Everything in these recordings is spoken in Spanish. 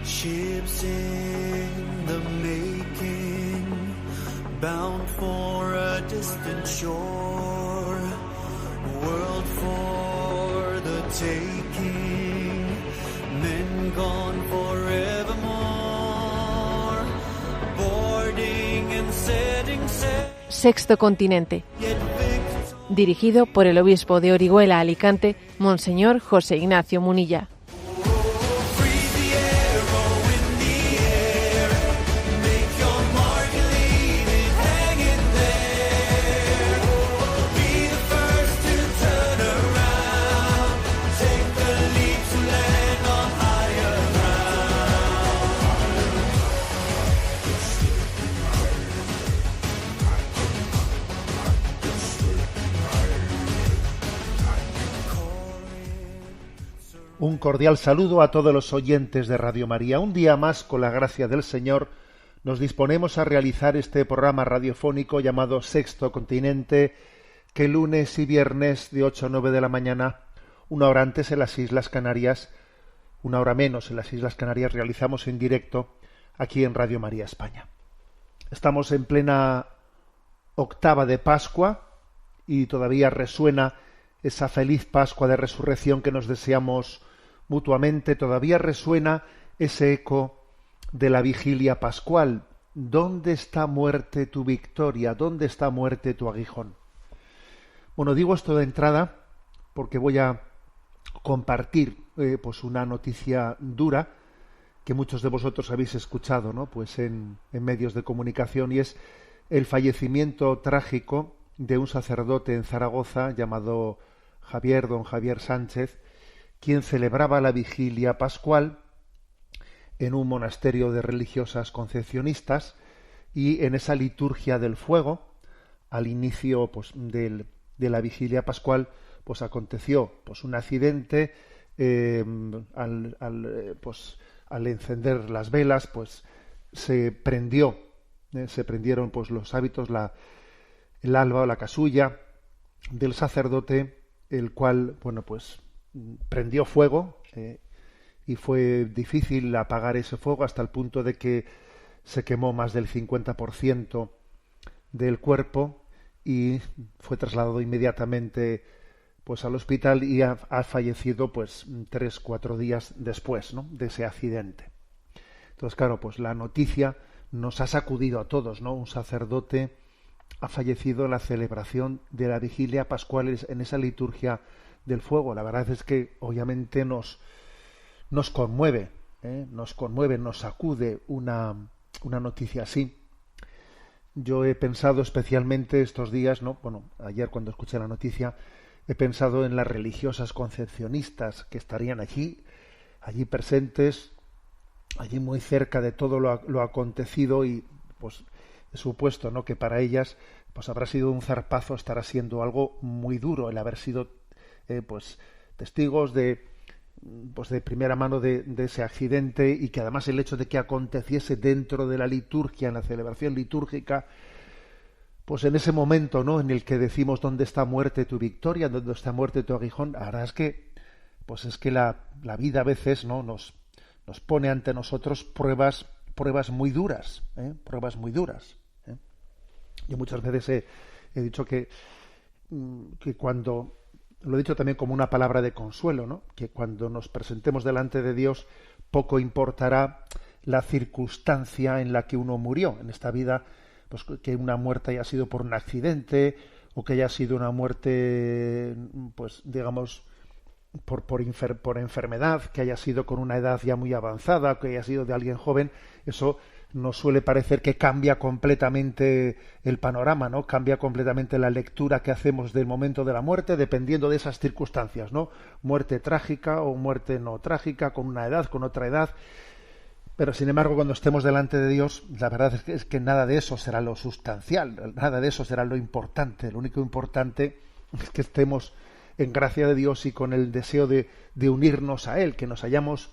Ships in the making, bound for a distant shore, world for the taking, men gone forevermore, boarding and setting sail. Sexto Continente, dirigido por el obispo de Orihuela, Alicante, Monseñor José Ignacio Munilla. Un cordial saludo a todos los oyentes de Radio María. Un día más, con la gracia del Señor, nos disponemos a realizar este programa radiofónico llamado Sexto Continente, que lunes y viernes de 8 a 9 de la mañana, una hora antes en las Islas Canarias, una hora menos en las Islas Canarias, realizamos en directo aquí en Radio María España. Estamos en plena octava de Pascua y todavía resuena esa feliz Pascua de Resurrección que nos deseamos mutuamente. Todavía resuena ese eco de la vigilia pascual. ¿Dónde está, muerte, tu victoria? ¿Dónde está, muerte, tu aguijón? Bueno, digo esto de entrada porque voy a compartir pues una noticia dura que muchos de vosotros habéis escuchado, ¿no? Pues en medios de comunicación, y es el fallecimiento trágico de un sacerdote en Zaragoza llamado don Javier Sánchez, quien celebraba la vigilia pascual en un monasterio de religiosas concepcionistas, y en esa liturgia del fuego, al inicio pues de la vigilia pascual, pues aconteció pues un accidente. Al encender las velas, pues se prendieron pues los hábitos, el alba o la casulla del sacerdote, el cual, bueno, pues prendió fuego, y fue difícil apagar ese fuego hasta el punto de que se quemó más del 50% del cuerpo y fue trasladado inmediatamente pues al hospital, y ha fallecido pues 3-4 días después, ¿no?, de ese accidente. Entonces, claro, pues la noticia nos ha sacudido a todos, ¿no? Un sacerdote ha fallecido en la celebración de la vigilia pascual, en esa liturgia del fuego. La verdad es que obviamente nos conmueve, nos sacude una noticia así. Yo he pensado especialmente estos días, ¿no? Bueno, ayer cuando escuché la noticia, he pensado en las religiosas concepcionistas que estarían allí presentes, allí muy cerca de todo lo acontecido, y pues he supuesto, ¿no?, que para ellas pues habrá sido un zarpazo, estará siendo algo muy duro el haber sido pues testigos de primera mano de ese accidente, y que además el hecho de que aconteciese dentro de la liturgia, en la celebración litúrgica, pues en ese momento, ¿no?, en el que decimos ¿dónde está, muerte, tu victoria? ¿Dónde está, muerte, tu aguijón? La verdad es que la vida a veces, ¿no?, nos pone ante nosotros pruebas muy duras, pruebas muy duras. Yo muchas veces he dicho que cuando, lo he dicho también como una palabra de consuelo, ¿no?, que cuando nos presentemos delante de Dios, poco importará la circunstancia en la que uno murió en esta vida, pues que una muerte haya sido por un accidente, o que haya sido una muerte, pues digamos, por enfermedad, que haya sido con una edad ya muy avanzada, que haya sido de alguien joven. Eso nos suele parecer que cambia completamente el panorama, ¿no? Cambia completamente la lectura que hacemos del momento de la muerte, dependiendo de esas circunstancias, ¿no? Muerte trágica o muerte no trágica, con una edad, con otra edad. Pero sin embargo, cuando estemos delante de Dios, la verdad es que nada de eso será lo sustancial, nada de eso será lo importante. Lo único importante es que estemos en gracia de Dios y con el deseo de unirnos a Él, que nos hayamos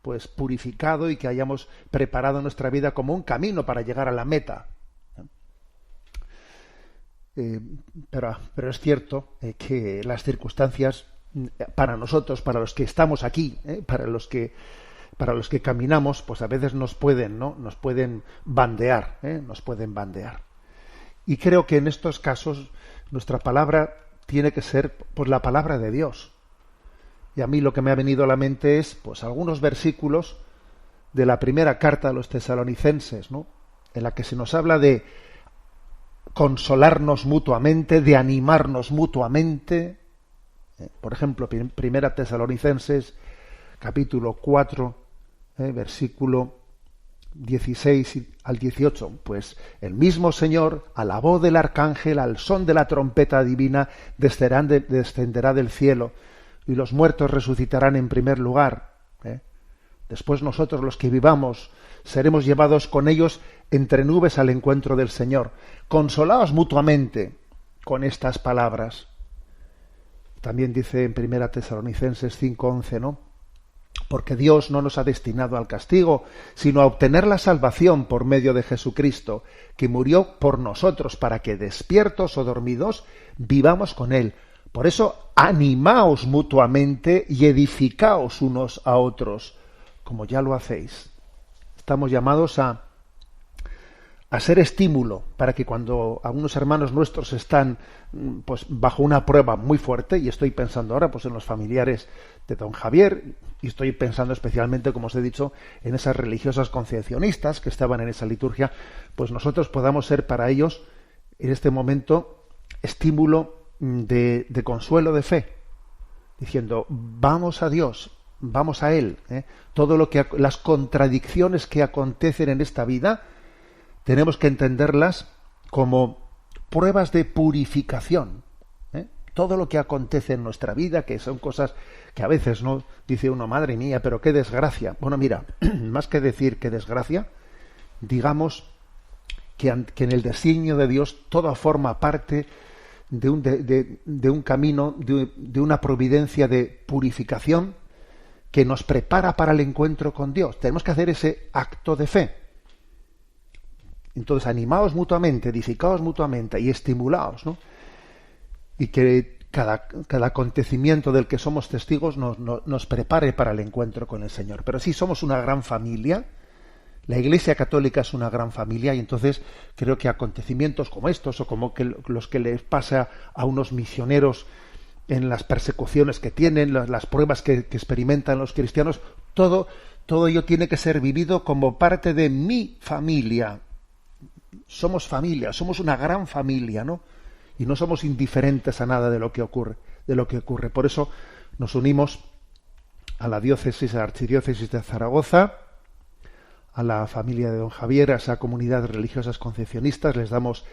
pues purificado y que hayamos preparado nuestra vida como un camino para llegar a la meta. Pero es cierto que las circunstancias para nosotros, para los que estamos aquí, para los que para los que caminamos, pues a veces nos pueden, ¿no? Nos pueden bandear, nos pueden bandear. Y creo que en estos casos nuestra palabra tiene que ser pues la palabra de Dios. Y a mí lo que me ha venido a la mente es pues algunos versículos de la primera carta a los tesalonicenses, ¿no? En la que se nos habla de consolarnos mutuamente, de animarnos mutuamente. Por ejemplo, primera Tesalonicenses, capítulo 4, versículo 16 al 18. Pues el mismo Señor, a la voz del arcángel, al son de la trompeta divina, descenderá del cielo, y los muertos resucitarán en primer lugar. Después nosotros, los que vivamos, seremos llevados con ellos entre nubes al encuentro del Señor. Consolaos mutuamente con estas palabras. También dice en primera Tesalonicenses 5:11, ¿no? Porque Dios no nos ha destinado al castigo, sino a obtener la salvación por medio de Jesucristo, que murió por nosotros, para que despiertos o dormidos vivamos con Él. Por eso, animaos mutuamente y edificaos unos a otros, como ya lo hacéis. Estamos llamados a ser estímulo para que cuando algunos hermanos nuestros están pues bajo una prueba muy fuerte, y estoy pensando ahora pues en los familiares de don Javier, y estoy pensando especialmente, como os he dicho, en esas religiosas concepcionistas que estaban en esa liturgia, pues nosotros podamos ser para ellos en este momento estímulo de consuelo, de fe, diciendo vamos a Dios, vamos a Él, todo lo que las contradicciones que acontecen en esta vida tenemos que entenderlas como pruebas de purificación. Todo lo que acontece en nuestra vida, que son cosas que a veces no dice uno, madre mía, pero qué desgracia. Bueno, mira, más que decir qué desgracia, digamos que en el designio de Dios todo forma parte de un camino, de una providencia de purificación que nos prepara para el encuentro con Dios. Tenemos que hacer ese acto de fe. Entonces, animaos mutuamente, edificaos mutuamente y estimulaos, ¿no? Y que cada acontecimiento del que somos testigos nos prepare para el encuentro con el Señor. Pero sí, somos una gran familia. La Iglesia Católica es una gran familia, y entonces creo que acontecimientos como estos, o como que los que les pasa a unos misioneros en las persecuciones que tienen, las pruebas que experimentan los cristianos, todo ello tiene que ser vivido como parte de mi familia. Somos familia, somos una gran familia, ¿no? Y no somos indiferentes a nada de lo que ocurre. Por eso nos unimos a la diócesis, a la archidiócesis de Zaragoza, a la familia de don Javier, a esa comunidad de religiosas concepcionistas, les damos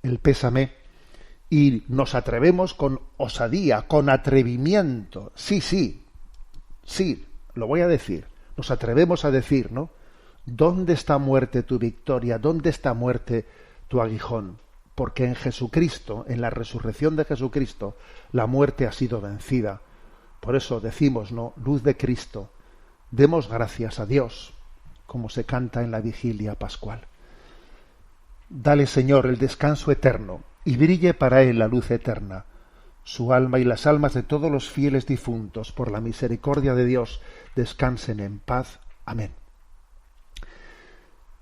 el pésame y nos atrevemos con osadía, con atrevimiento. Sí, lo voy a decir. Nos atrevemos a decir, ¿no? ¿Dónde está, muerte, tu victoria? ¿Dónde está, muerte, tu aguijón? Porque en Jesucristo, en la resurrección de Jesucristo, la muerte ha sido vencida. Por eso decimos, ¿no? Luz de Cristo. Demos gracias a Dios, como se canta en la vigilia pascual. Dale, Señor, el descanso eterno, y brille para él la luz eterna. Su alma y las almas de todos los fieles difuntos, por la misericordia de Dios, descansen en paz. Amén.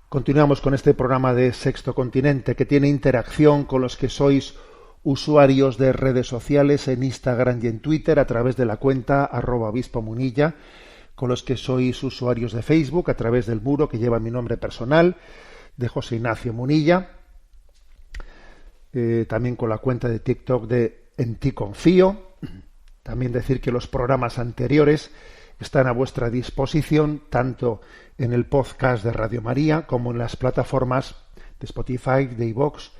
Continuamos con este programa de Sexto Continente, que tiene interacción con los que sois usuarios de redes sociales en Instagram y en Twitter a través de la cuenta @obispomunilla, con los que sois usuarios de Facebook a través del muro que lleva mi nombre personal, de José Ignacio Munilla, también con la cuenta de TikTok de En Ti Confío. También decir que los programas anteriores están a vuestra disposición tanto en el podcast de Radio María como en las plataformas de Spotify, de iVoox,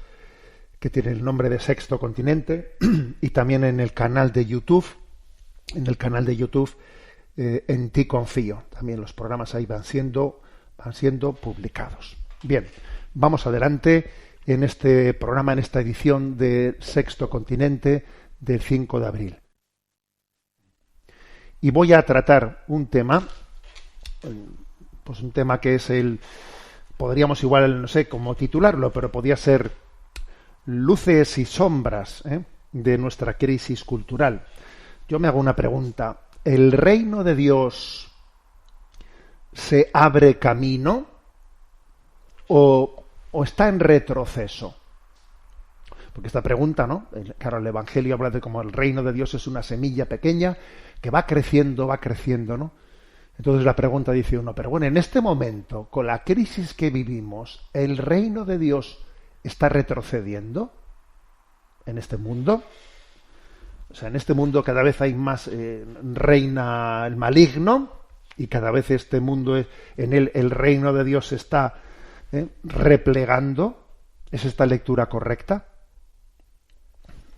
que tiene el nombre de Sexto Continente, y también en el canal de YouTube, En Ti Confío. También los programas ahí van siendo publicados. Bien, vamos adelante en este programa, en esta edición de Sexto Continente del 5 de abril. Y voy a tratar un tema, pues un tema que es podríamos igual, no sé cómo titularlo, pero podría ser luces y sombras de nuestra crisis cultural. Yo me hago una pregunta. ¿El reino de Dios se abre camino o está en retroceso? Porque esta pregunta, ¿no? Claro, el Evangelio habla de cómo el reino de Dios es una semilla pequeña que va creciendo, ¿no? Entonces la pregunta dice uno, pero bueno, en este momento, con la crisis que vivimos, ¿el reino de Dios está retrocediendo en este mundo? O sea, en este mundo cada vez hay más, reina el maligno, y cada vez este mundo, en él el reino de Dios se está replegando. ¿Es esta lectura correcta?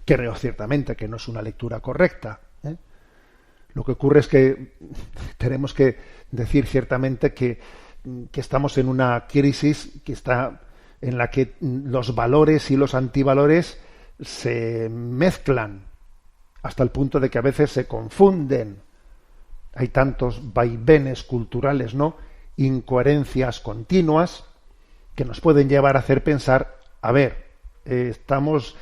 Creo ciertamente que no es una lectura correcta. Lo que ocurre es que tenemos que decir ciertamente que estamos en una crisis que está en la que los valores y los antivalores se mezclan hasta el punto de que a veces se confunden. Hay tantos vaivenes culturales, ¿no? Incoherencias continuas que nos pueden llevar a hacer pensar, a ver, estamos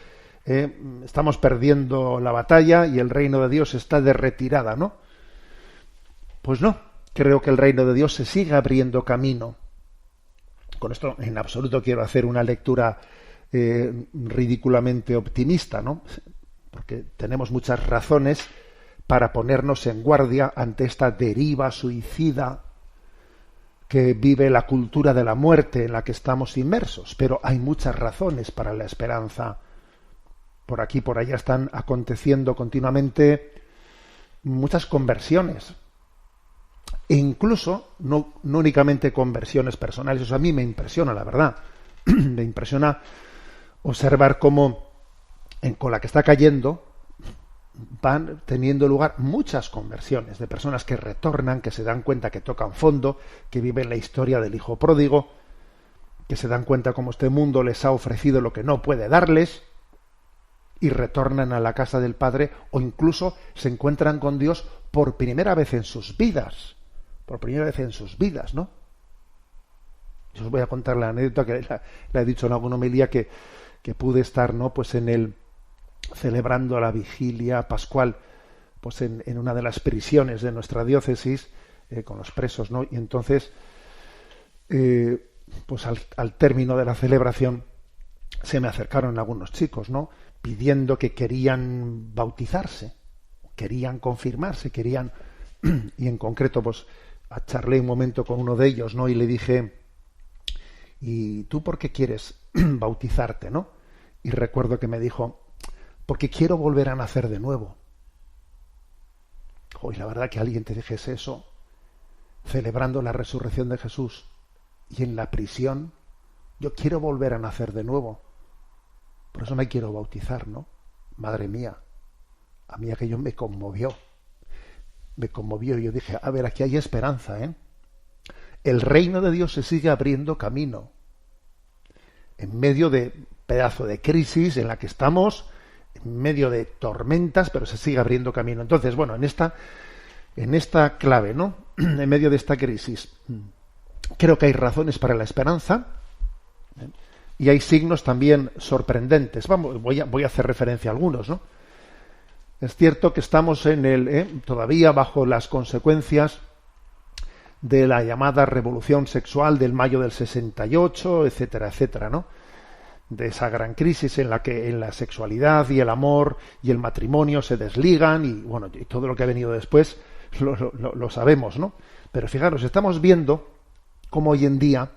perdiendo la batalla y el reino de Dios está de retirada, ¿no? Pues no, creo que el reino de Dios se sigue abriendo camino. Con esto en absoluto quiero hacer una lectura ridículamente optimista, ¿no? Porque tenemos muchas razones para ponernos en guardia ante esta deriva suicida que vive la cultura de la muerte en la que estamos inmersos, pero hay muchas razones para la esperanza. Por aquí, por allá están aconteciendo continuamente muchas conversiones. E incluso, no únicamente conversiones personales. Eso a mí me impresiona, la verdad. Me impresiona observar cómo, con la que está cayendo, van teniendo lugar muchas conversiones de personas que retornan, que se dan cuenta que tocan fondo, que viven la historia del hijo pródigo, que se dan cuenta cómo este mundo les ha ofrecido lo que no puede darles, y retornan a la casa del Padre, o incluso se encuentran con Dios por primera vez en sus vidas. Por primera vez en sus vidas, ¿no? Yo os voy a contar la anécdota que la he dicho en alguna homilía, que pude estar, ¿no? Pues celebrando la vigilia pascual, pues en una de las prisiones de nuestra diócesis, con los presos, ¿no? Y entonces, pues al término de la celebración, se me acercaron algunos chicos, ¿no? Pidiendo que querían bautizarse, querían confirmarse, y en concreto, pues charlé un momento con uno de ellos, ¿no? Y le dije, ¿y tú por qué quieres bautizarte, no? Y recuerdo que me dijo, porque quiero volver a nacer de nuevo. Y la verdad que alguien te dijese eso, celebrando la resurrección de Jesús, y en la prisión, yo quiero volver a nacer de nuevo. Por eso me quiero bautizar, ¿no? Madre mía, a mí aquello me conmovió. Y yo dije, a ver, aquí hay esperanza, ¿eh? El reino de Dios se sigue abriendo camino. En medio de pedazo de crisis en la que estamos, en medio de tormentas, pero se sigue abriendo camino. Entonces, bueno, en esta clave, ¿no? En medio de esta crisis, creo que hay razones para la esperanza, ¿eh? Y hay signos también sorprendentes. Voy a hacer referencia a algunos, ¿no? Es cierto que estamos todavía bajo las consecuencias de la llamada revolución sexual del mayo del 68, etcétera, etcétera, ¿no? De esa gran crisis en la que la sexualidad y el amor y el matrimonio se desligan, y bueno, y todo lo que ha venido después lo sabemos, ¿no? Pero fijaros, estamos viendo cómo hoy en día,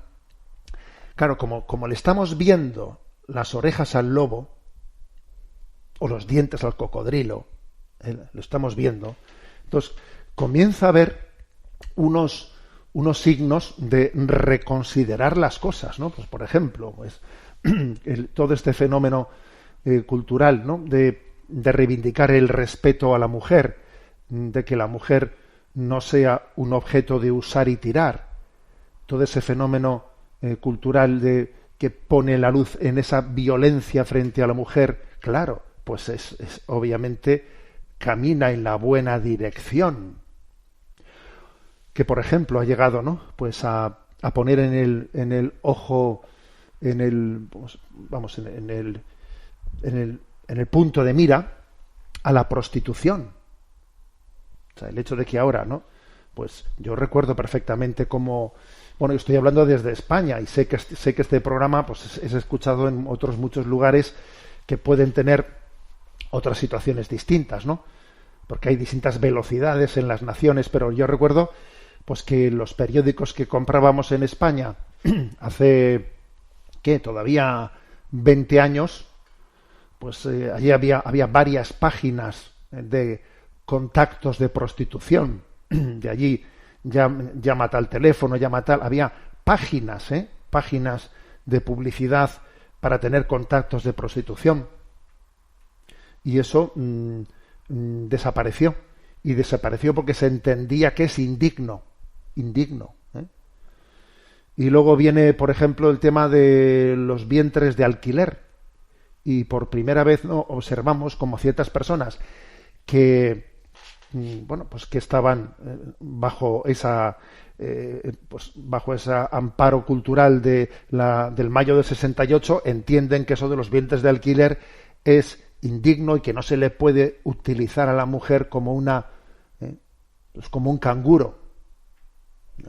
claro, como le estamos viendo las orejas al lobo o los dientes al cocodrilo, lo estamos viendo, entonces comienza a haber unos signos de reconsiderar las cosas, ¿no? Pues por ejemplo, pues todo este fenómeno cultural, ¿no? De reivindicar el respeto a la mujer, de que la mujer no sea un objeto de usar y tirar, todo ese fenómeno cultural que pone la luz en esa violencia frente a la mujer, claro, pues es obviamente camina en la buena dirección. Que por ejemplo ha llegado, ¿no? Pues a poner en el ojo, en el punto de mira a la prostitución. O sea, el hecho de que ahora, ¿no? pues yo recuerdo perfectamente cómo, bueno, yo estoy hablando desde España y sé que este programa pues es escuchado en otros muchos lugares que pueden tener otras situaciones distintas, ¿no? Porque hay distintas velocidades en las naciones, pero yo recuerdo pues que los periódicos que comprábamos en España hace todavía 20 años, pues allí había varias páginas de contactos de prostitución. De allí llama tal teléfono, llama tal. Había páginas de publicidad para tener contactos de prostitución. Y eso desapareció. Y desapareció porque se entendía que es indigno. Y luego viene, por ejemplo, el tema de los vientres de alquiler. Y por primera vez, ¿no?, observamos como ciertas personas que, bueno, pues que estaban bajo esa bajo ese amparo cultural del mayo del 68, entienden que eso de los vientres de alquiler es indigno y que no se le puede utilizar a la mujer como pues como un canguro,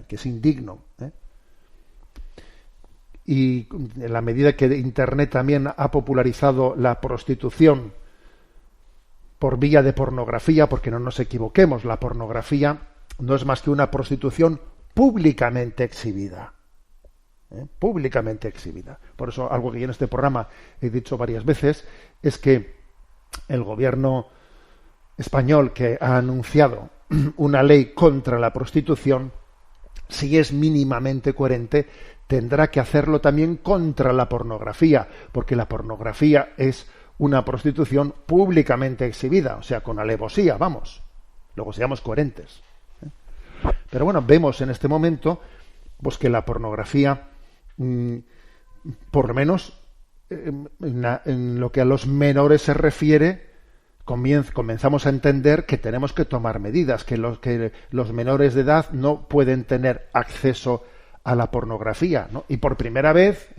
que es indigno. Y en la medida que Internet también ha popularizado la prostitución por vía de pornografía, porque no nos equivoquemos, la pornografía no es más que una prostitución públicamente exhibida. Públicamente exhibida. Por eso, algo que yo en este programa he dicho varias veces, es que el gobierno español, que ha anunciado una ley contra la prostitución, si es mínimamente coherente, tendrá que hacerlo también contra la pornografía, porque la pornografía es una prostitución públicamente exhibida, o sea, con alevosía, vamos. Luego seamos coherentes. Pero bueno, vemos en este momento pues que la pornografía, por lo menos en lo que a los menores se refiere, comenzamos a entender que tenemos que tomar medidas, que los menores de edad no pueden tener acceso a la pornografía, ¿no? Y por primera vez,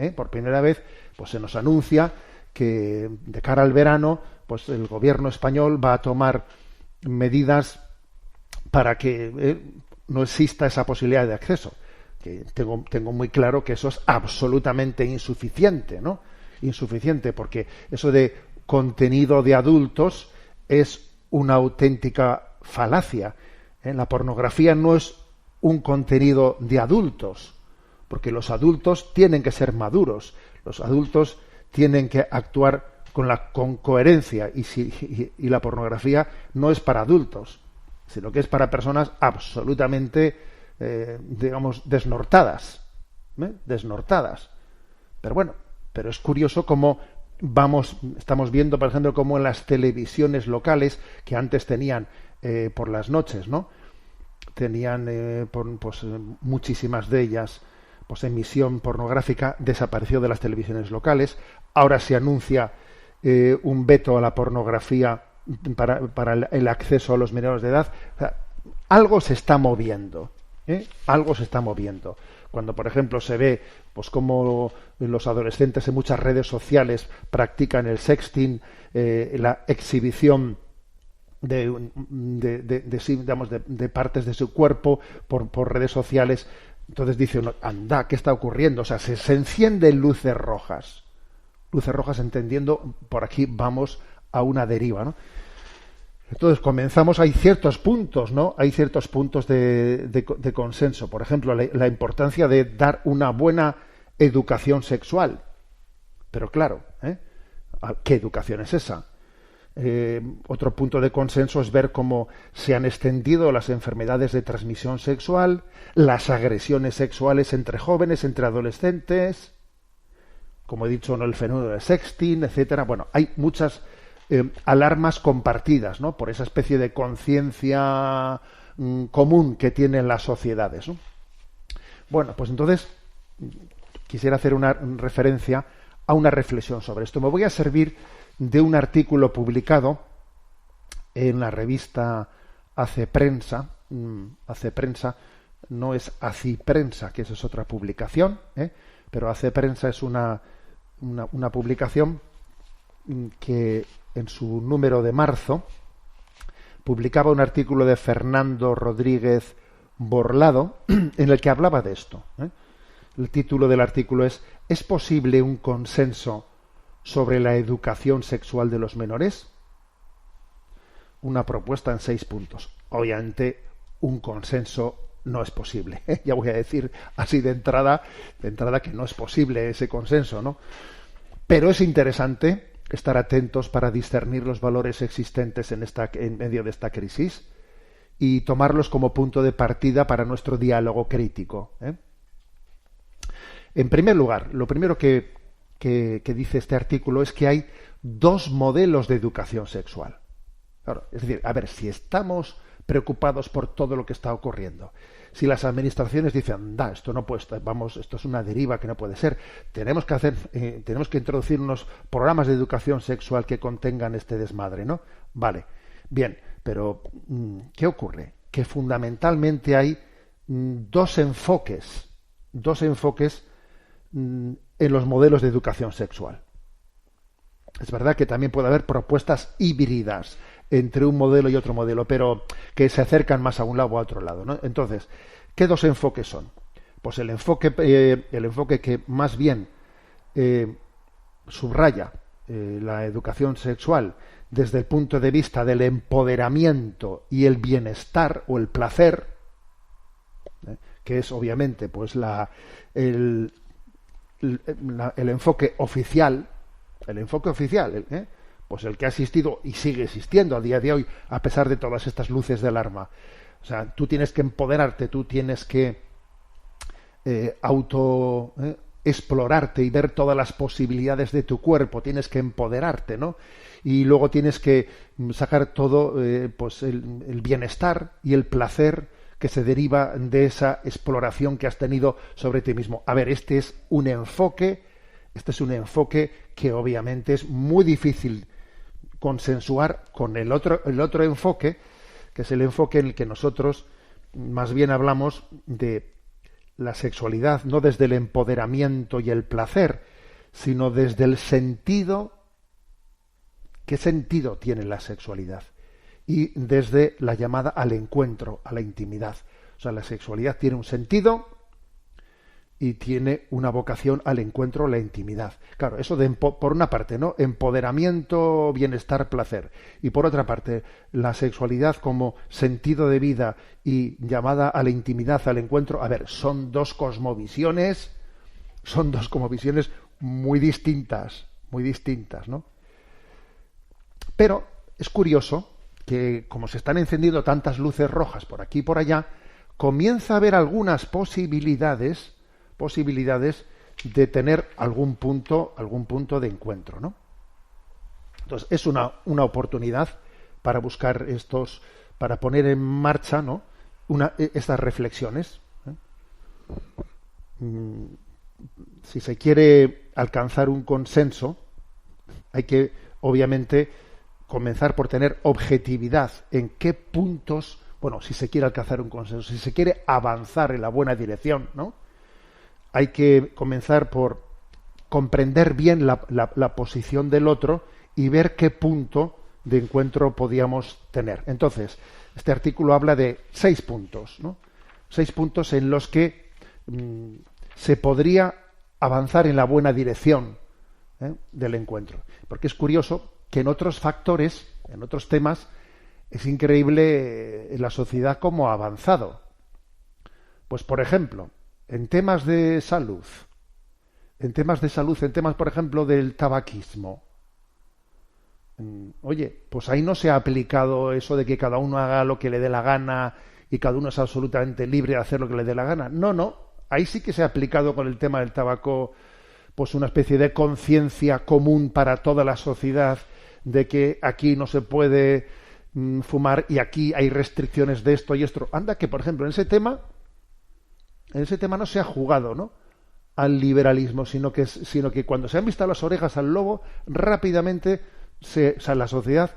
pues se nos anuncia que de cara al verano, pues el gobierno español va a tomar medidas para que no exista esa posibilidad de acceso. Que tengo muy claro que eso es absolutamente insuficiente, ¿no? Insuficiente, porque eso de contenido de adultos es una auténtica falacia. La pornografía no es un contenido de adultos, porque los adultos tienen que ser maduros, los adultos tienen que actuar con coherencia, y la pornografía no es para adultos, sino que es para personas absolutamente, digamos, desnortadas. Pero bueno, pero es curioso cómo estamos viendo, por ejemplo, cómo en las televisiones locales, que antes tenían por las noches, ¿no?, tenían muchísimas de ellas pues emisión pornográfica, desapareció de las televisiones locales. Ahora se anuncia un veto a la pornografía para el acceso a los menores de edad. O sea, algo se está moviendo, algo se está moviendo. Cuando, por ejemplo, se ve pues cómo los adolescentes en muchas redes sociales practican el sexting, la exhibición de partes de su cuerpo por redes sociales, entonces dice uno, anda, ¿qué está ocurriendo? O sea, se encienden luces rojas entendiendo, por aquí vamos a una deriva, ¿no? Entonces comenzamos, hay ciertos puntos, ¿no? Hay ciertos puntos de consenso. Por ejemplo, la importancia de dar una buena educación sexual. Pero claro, ¿qué educación es esa? Otro punto de consenso es ver cómo se han extendido las enfermedades de transmisión sexual, las agresiones sexuales entre jóvenes, entre adolescentes, como he dicho, ¿no?, el fenómeno del sexting, etcétera. Bueno, hay muchas alarmas compartidas, ¿no?, por esa especie de conciencia común que tienen las sociedades, ¿no? Bueno, pues entonces quisiera hacer una referencia a una reflexión sobre esto. Me voy a servir de un artículo publicado en la revista Hace Prensa. Hace Prensa no es Aciprensa, que esa es otra publicación, pero Hace Prensa es una publicación que en su número de marzo publicaba un artículo de Fernando Rodríguez Borlado en el que hablaba de esto. El título del artículo ¿Es posible un consenso sobre la educación sexual de los menores? Una propuesta en 6 puntos. Obviamente, un consenso no es posible. Ya voy a decir así de entrada que no es posible ese consenso, ¿no? Pero es interesante estar atentos para discernir los valores existentes en medio de esta crisis y tomarlos como punto de partida para nuestro diálogo crítico. En primer lugar, lo primero que dice este artículo es que hay 2 modelos de educación sexual. Claro, es decir, a ver, si estamos preocupados por todo lo que está ocurriendo, si las administraciones dicen, esto no puede estar, esto es una deriva que no puede ser, tenemos que introducir unos programas de educación sexual que contengan este desmadre, ¿no? Vale, bien, pero ¿qué ocurre? Que fundamentalmente hay 2 enfoques en los modelos de educación sexual. Es verdad que también puede haber propuestas híbridas entre un modelo y otro modelo, pero que se acercan más a un lado o a otro lado, ¿no? Entonces, ¿qué 2 enfoques son? Pues el enfoque que más bien subraya la educación sexual desde el punto de vista del empoderamiento y el bienestar o el placer, que es obviamente pues el enfoque oficial, pues el que ha existido y sigue existiendo a día de hoy, a pesar de todas estas luces de alarma. O sea, tú tienes que empoderarte, tú tienes que explorarte y ver todas las posibilidades de tu cuerpo, tienes que empoderarte, ¿no? Y luego tienes que sacar todo pues el bienestar y el placer que se deriva de esa exploración que has tenido sobre ti mismo. A ver, este es un enfoque que obviamente es muy difícil consensuar con el otro enfoque, que es el enfoque en el que nosotros más bien hablamos de la sexualidad, no desde el empoderamiento y el placer, sino desde el sentido. ¿Qué sentido tiene la sexualidad? Y desde la llamada al encuentro, a la intimidad. O sea, la sexualidad tiene un sentido y tiene una vocación al encuentro, a la intimidad. Claro, eso por una parte, ¿no? Empoderamiento, bienestar, placer. Y por otra parte, la sexualidad como sentido de vida y llamada a la intimidad, al encuentro. A ver, son 2 cosmovisiones muy distintas, ¿no? Pero es curioso que, como se están encendiendo tantas luces rojas por aquí y por allá, comienza a haber algunas posibilidades de tener algún punto de encuentro, ¿no? Entonces es una oportunidad para buscar para poner en marcha, ¿no? Estas reflexiones. Si se quiere alcanzar un consenso, hay que obviamente comenzar por tener objetividad en qué puntos, si se quiere alcanzar un consenso, si se quiere avanzar en la buena dirección, ¿no? Hay que comenzar por comprender bien la posición del otro y ver qué punto de encuentro podíamos tener. Entonces, este artículo habla de 6 puntos, ¿no? 6 puntos en los que se podría avanzar en la buena dirección del encuentro. Porque es curioso que en otros factores, en otros temas, es increíble la sociedad cómo ha avanzado. Pues, por ejemplo, en temas de salud, en temas, por ejemplo, del tabaquismo. Oye, pues ahí no se ha aplicado eso de que cada uno haga lo que le dé la gana y cada uno es absolutamente libre de hacer lo que le dé la gana. No. Ahí sí que se ha aplicado con el tema del tabaco pues una especie de conciencia común para toda la sociedad de que aquí no se puede fumar y aquí hay restricciones de esto y esto. Anda que, por ejemplo, en ese tema no se ha jugado, ¿no?, al liberalismo, sino que cuando se han visto las orejas al lobo, rápidamente la sociedad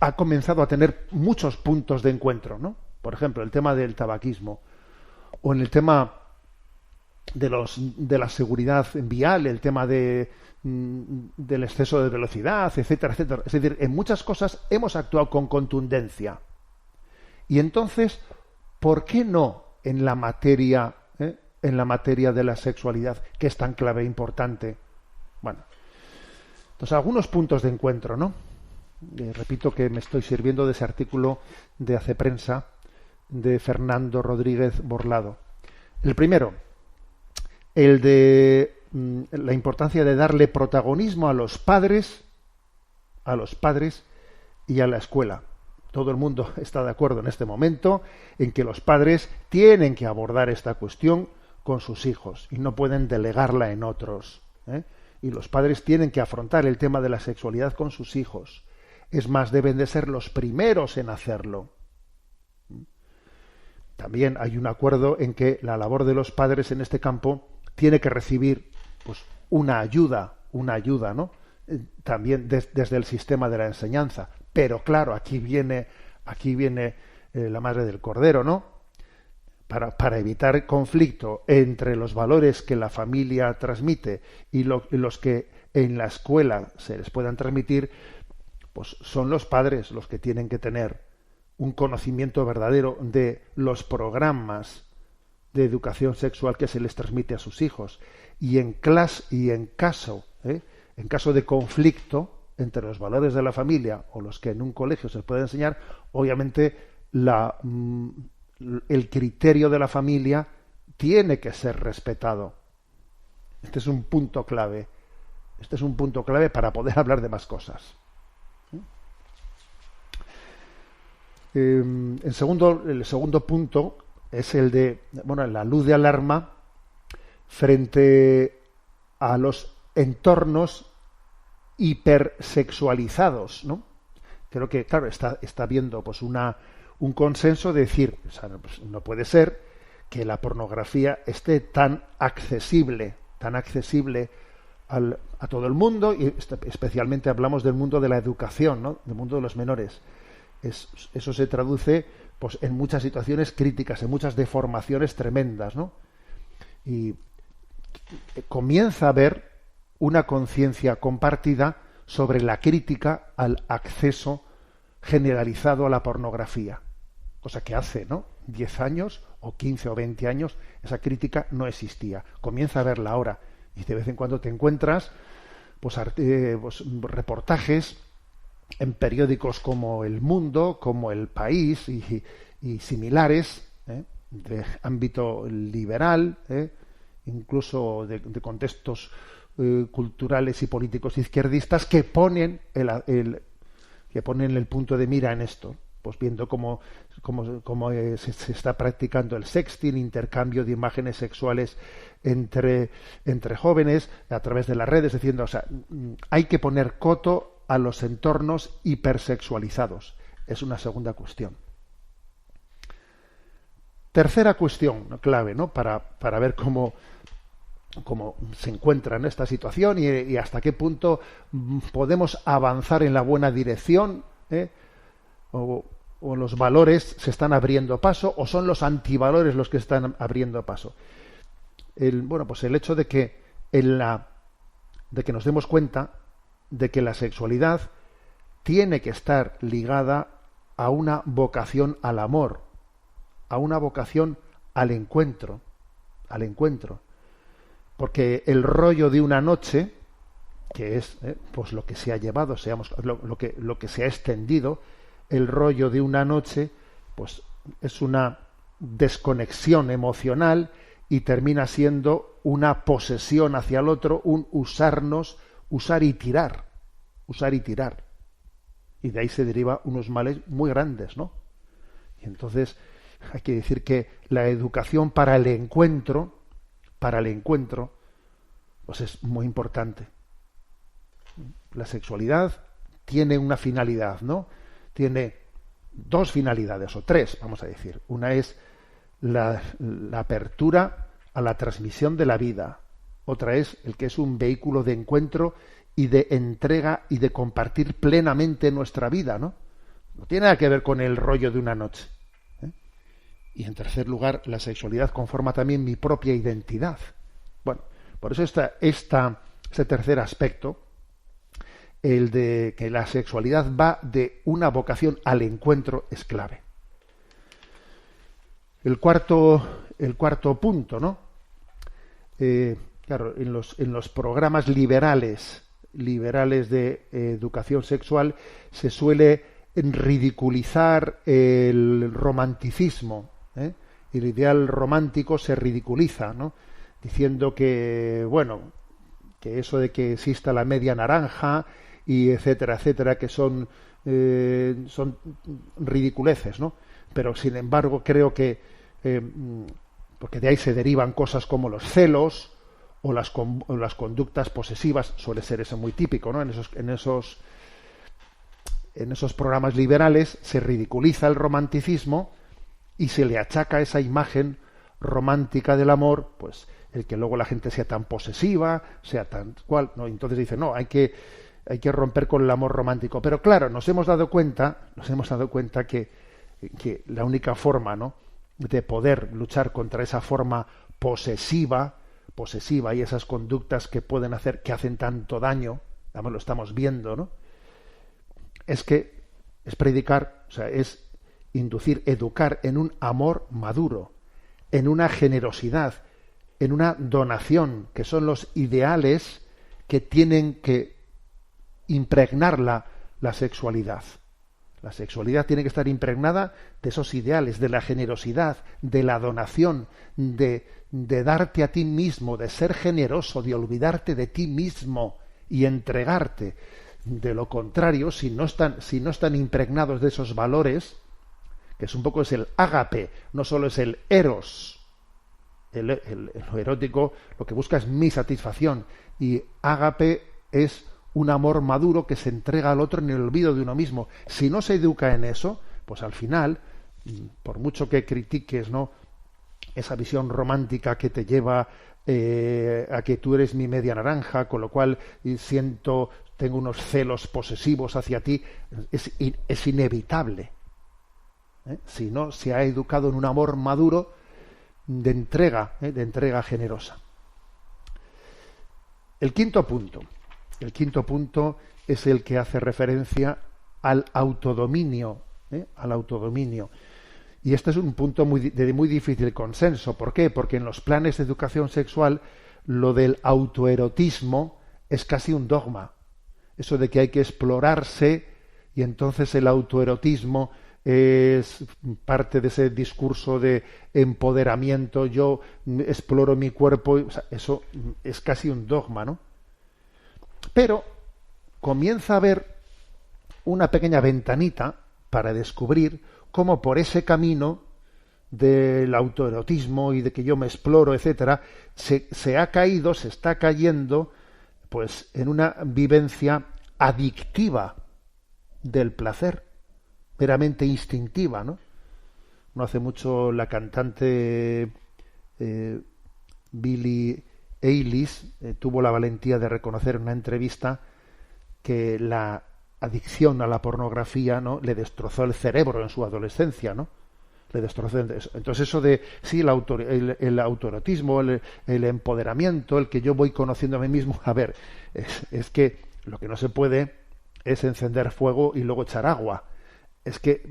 ha comenzado a tener muchos puntos de encuentro, ¿no? Por ejemplo, el tema del tabaquismo, o en el tema de la seguridad vial, el tema del exceso de velocidad, etcétera, etcétera. Es decir, en muchas cosas hemos actuado con contundencia. Y entonces, ¿por qué no en la materia de la sexualidad, que es tan clave e importante. Bueno, entonces algunos puntos de encuentro, ¿no? Repito que me estoy sirviendo de ese artículo de Hace Prensa de Fernando Rodríguez Borlado. El primero, el de la importancia de darle protagonismo a los padres y a la escuela. Todo el mundo está de acuerdo en este momento en que los padres tienen que abordar esta cuestión con sus hijos y no pueden delegarla en otros, ¿eh? Y los padres tienen que afrontar el tema de la sexualidad con sus hijos. Es más, deben de ser los primeros en hacerlo. También hay un acuerdo en que la labor de los padres en este campo tiene que recibir pues una ayuda, ¿no? También desde el sistema de la enseñanza. Pero claro, aquí viene la madre del cordero, ¿no? Para evitar conflicto entre los valores que la familia transmite y los que en la escuela se les puedan transmitir, pues son los padres los que tienen que tener un conocimiento verdadero de los programas de educación sexual que se les transmite a sus hijos. Y en caso de conflicto entre los valores de la familia o los que en un colegio se puede enseñar, obviamente el criterio de la familia tiene que ser respetado. Este es un punto clave. Este es un punto clave para poder hablar de más cosas. El segundo punto es el de, la luz de alarma frente a los entornos hipersexualizados, ¿no? Creo que, claro, está habiendo pues un consenso de decir, o sea, pues no puede ser que la pornografía esté tan accesible a todo el mundo, y especialmente hablamos del mundo de la educación, ¿no? Del mundo de los menores. Eso se traduce pues en muchas situaciones críticas, en muchas deformaciones tremendas, ¿no? Y comienza a haber una conciencia compartida sobre la crítica al acceso generalizado a la pornografía, cosa que hace, ¿no?, 10 años o 15 o 20 años esa crítica no existía. Comienza a verla ahora y de vez en cuando te encuentras pues reportajes en periódicos como El Mundo, como El País y similares, de ámbito liberal, incluso de contextos culturales y políticos izquierdistas que ponen el punto de mira en esto, pues viendo cómo se está practicando el sexting, intercambio de imágenes sexuales entre jóvenes a través de las redes, diciendo, o sea, hay que poner coto a los entornos hipersexualizados. Es una segunda cuestión. Tercera cuestión clave, ¿no?, para ver cómo se encuentra en esta situación y hasta qué punto podemos avanzar en la buena dirección, o los valores se están abriendo paso o son los antivalores los que están abriendo paso. El hecho de que nos demos cuenta de que la sexualidad tiene que estar ligada a una vocación al amor, a una vocación al encuentro, porque el rollo de una noche, que es pues lo que se ha llevado, lo que se ha extendido, el rollo de una noche, pues es una desconexión emocional y termina siendo una posesión hacia el otro, un usar y tirar. Y de ahí se deriva unos males muy grandes, ¿no? Y entonces hay que decir que la educación para el encuentro, pues es muy importante. La sexualidad tiene una finalidad, ¿no? Tiene dos finalidades, o tres, vamos a decir. Una es la apertura a la transmisión de la vida. Otra es el que es un vehículo de encuentro y de entrega y de compartir plenamente nuestra vida, ¿no? No tiene nada que ver con el rollo de una noche. Y en tercer lugar, la sexualidad conforma también mi propia identidad. Bueno, por eso este tercer aspecto, el de que la sexualidad va de una vocación al encuentro, es clave. el cuarto punto, ¿no? Claro, en los programas liberales de educación sexual se suele ridiculizar el romanticismo, ¿eh? Y el ideal romántico se ridiculiza, ¿no? Diciendo que, bueno, que eso de que exista la media naranja y etcétera, que son ridiculeces, ¿no? Pero sin embargo creo que porque de ahí se derivan cosas como los celos o las conductas posesivas, suele ser eso muy típico, ¿no? En esos programas liberales se ridiculiza el romanticismo y se le achaca esa imagen romántica del amor, pues el que luego la gente sea tan posesiva, sea tan cual, ¿no? Entonces dice, no, hay que romper con el amor romántico. Pero claro, nos hemos dado cuenta que la única forma, ¿no?, de poder luchar contra esa forma posesiva y esas conductas que hacen tanto daño, además lo estamos viendo, ¿no?, es predicar, o sea, es inducir, educar en un amor maduro, en una generosidad, en una donación, que son los ideales que tienen que impregnar la sexualidad. La sexualidad tiene que estar impregnada de esos ideales, de la generosidad, de la donación, de darte a ti mismo, de ser generoso, de olvidarte de ti mismo y entregarte. De lo contrario, si no están impregnados de esos valores, que es un poco el ágape, no solo es el eros. Lo erótico lo que busca es mi satisfacción, y ágape es un amor maduro que se entrega al otro en el olvido de uno mismo. Si no se educa en eso, pues al final, por mucho que critiques, ¿no?, esa visión romántica que te lleva a que tú eres mi media naranja, con lo cual tengo unos celos posesivos hacia ti, es inevitable. Si no se ha educado en un amor maduro de entrega generosa. El quinto punto es el que hace referencia al autodominio, y este es un punto de muy difícil consenso. ¿Por qué? Porque en los planes de educación sexual lo del autoerotismo es casi un dogma, eso de que hay que explorarse, y entonces el autoerotismo es parte de ese discurso de empoderamiento, yo exploro mi cuerpo, o sea, eso es casi un dogma, ¿no? Pero comienza a haber una pequeña ventanita para descubrir cómo por ese camino del autoerotismo y de que yo me exploro, etcétera, se está cayendo pues en una vivencia adictiva del placer, meramente instintiva, ¿no? No hace mucho la cantante Billie Eilish tuvo la valentía de reconocer en una entrevista que la adicción a la pornografía, ¿no?, le destrozó el cerebro en su adolescencia, ¿no? Le destrozó. Entonces eso de sí, el autoerotismo, el empoderamiento, el que yo voy conociendo a mí mismo, a ver, es que lo que no se puede es encender fuego y luego echar agua. Es que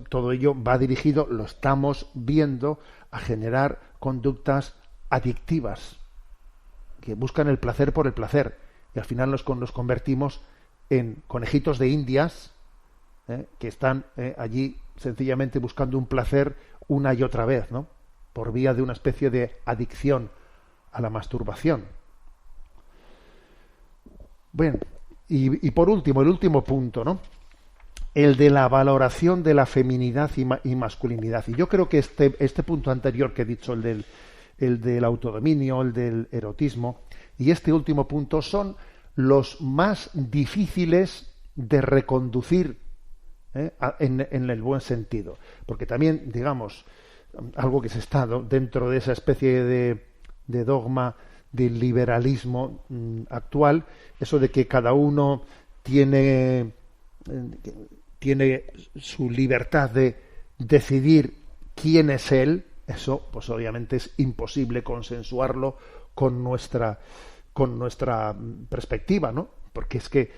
todo ello va dirigido, lo estamos viendo, a generar conductas adictivas que buscan el placer por el placer, y al final nos convertimos en conejitos de indias que están allí sencillamente buscando un placer una y otra vez, ¿no?, por vía de una especie de adicción a la masturbación. Bueno, y por último, el último punto, ¿no?, el de la valoración de la feminidad y masculinidad. Y yo creo que este punto anterior que he dicho, el del autodominio, el del erotismo, y este último punto son los más difíciles de reconducir en el buen sentido. Porque también, digamos, algo que se está dentro de esa especie de dogma del liberalismo actual, eso de que cada uno tiene su libertad de decidir quién es él, eso pues obviamente es imposible consensuarlo con nuestra perspectiva, ¿no? Porque es que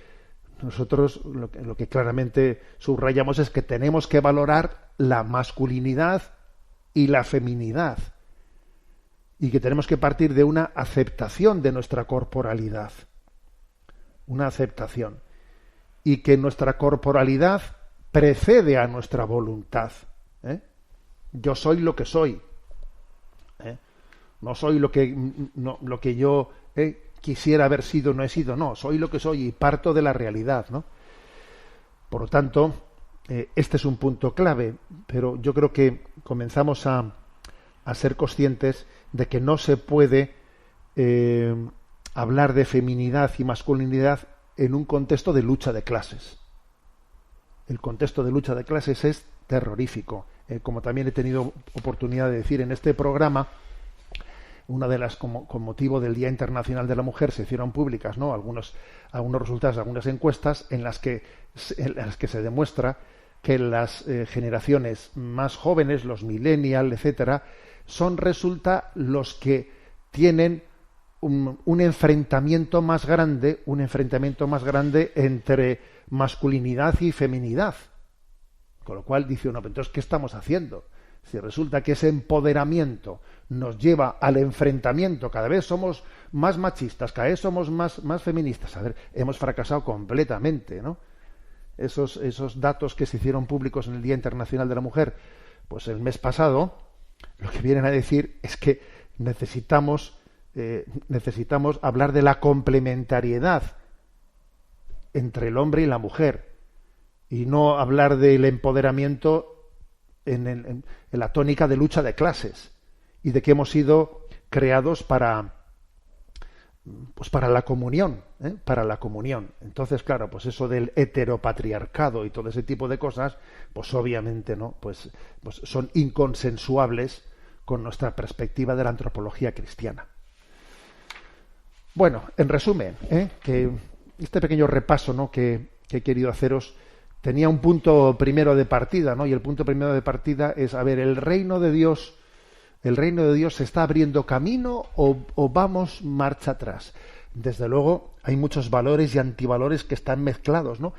nosotros lo que claramente subrayamos es que tenemos que valorar la masculinidad y la feminidad, y que tenemos que partir de una aceptación de nuestra corporalidad, una aceptación, y que nuestra corporalidad precede a nuestra voluntad. Yo soy lo que soy, no soy lo que yo quisiera haber sido, no he sido, no, soy lo que soy y parto de la realidad, ¿no? Por lo tanto, este es un punto clave, pero yo creo que comenzamos a ser conscientes de que no se puede hablar de feminidad y masculinidad en un contexto de lucha de clases. El contexto de lucha de clases es terrorífico. Como también he tenido oportunidad de decir en este programa, una de las, con motivo del Día Internacional de la Mujer, se hicieron públicas, ¿no?, algunos resultados, algunas encuestas en las que se demuestra que las generaciones más jóvenes, los millennials, etcétera, resulta los que tienen un enfrentamiento más grande entre masculinidad y feminidad. Con lo cual dice uno, entonces, ¿qué estamos haciendo? Si resulta que ese empoderamiento nos lleva al enfrentamiento, cada vez somos más machistas, cada vez somos más feministas. A ver, hemos fracasado completamente, ¿no? Esos datos que se hicieron públicos en el Día Internacional de la Mujer, pues el mes pasado, lo que vienen a decir es que necesitamos hablar de la complementariedad entre el hombre y la mujer, y no hablar del empoderamiento en la tónica de lucha de clases, y de que hemos sido creados para la comunión, para la comunión. Entonces, claro, pues eso del heteropatriarcado y todo ese tipo de cosas, pues obviamente, ¿no?, pues son inconsensuables con nuestra perspectiva de la antropología cristiana. Bueno, en resumen, que este pequeño repaso, ¿no?, que he querido haceros tenía un punto primero de partida, ¿no? Y el punto primero de partida es, a ver, el reino de Dios se está abriendo camino o vamos marcha atrás. Desde luego hay muchos valores y antivalores que están mezclados, ¿no?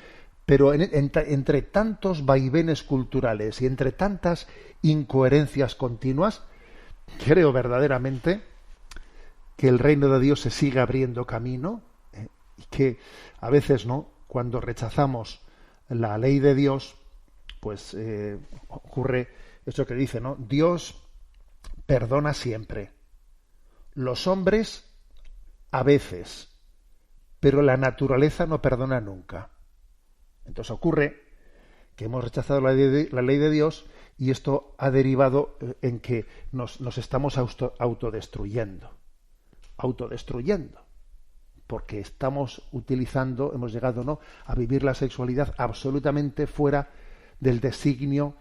Pero entre tantos vaivenes culturales y entre tantas incoherencias continuas, creo verdaderamente que el reino de Dios se sigue abriendo camino, y que a veces, ¿no?, cuando rechazamos la ley de Dios, pues ocurre eso que dice, ¿no? Dios perdona siempre. Los hombres a veces, pero la naturaleza no perdona nunca. Entonces ocurre que hemos rechazado la ley de Dios, y esto ha derivado en que nos estamos autodestruyendo, porque hemos llegado, ¿no?, a vivir la sexualidad absolutamente fuera del designio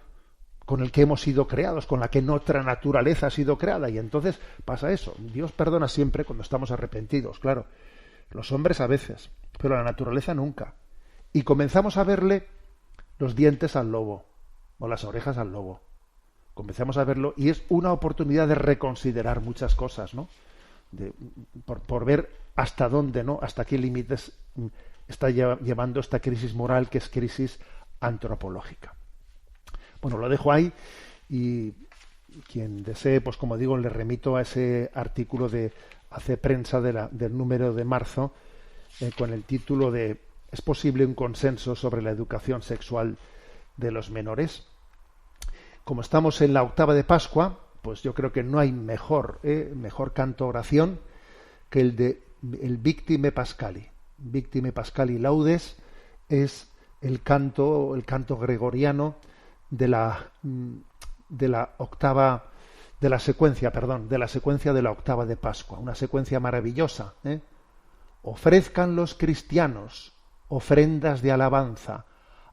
con el que hemos sido creados, con la que nuestra naturaleza ha sido creada, y entonces pasa eso. Dios perdona siempre cuando estamos arrepentidos, claro. Los hombres a veces, pero la naturaleza nunca. Y comenzamos a verle los dientes al lobo, o las orejas al lobo. Comenzamos a verlo, y es una oportunidad de reconsiderar muchas cosas, ¿no? Por ver hasta dónde, ¿no?, hasta qué límites está llevando esta crisis moral, que es crisis antropológica. Bueno, lo dejo ahí, y quien desee, pues como digo, le remito a ese artículo de Hace Prensa del número de marzo, con el título de ¿Es posible un consenso sobre la educación sexual de los menores? Como estamos en la octava de Pascua, pues yo creo que no hay mejor canto oración que el Victime Pascali. Victime Pascali Laudes es el canto gregoriano de la secuencia de la octava de Pascua, una secuencia maravillosa. Ofrezcan los cristianos ofrendas de alabanza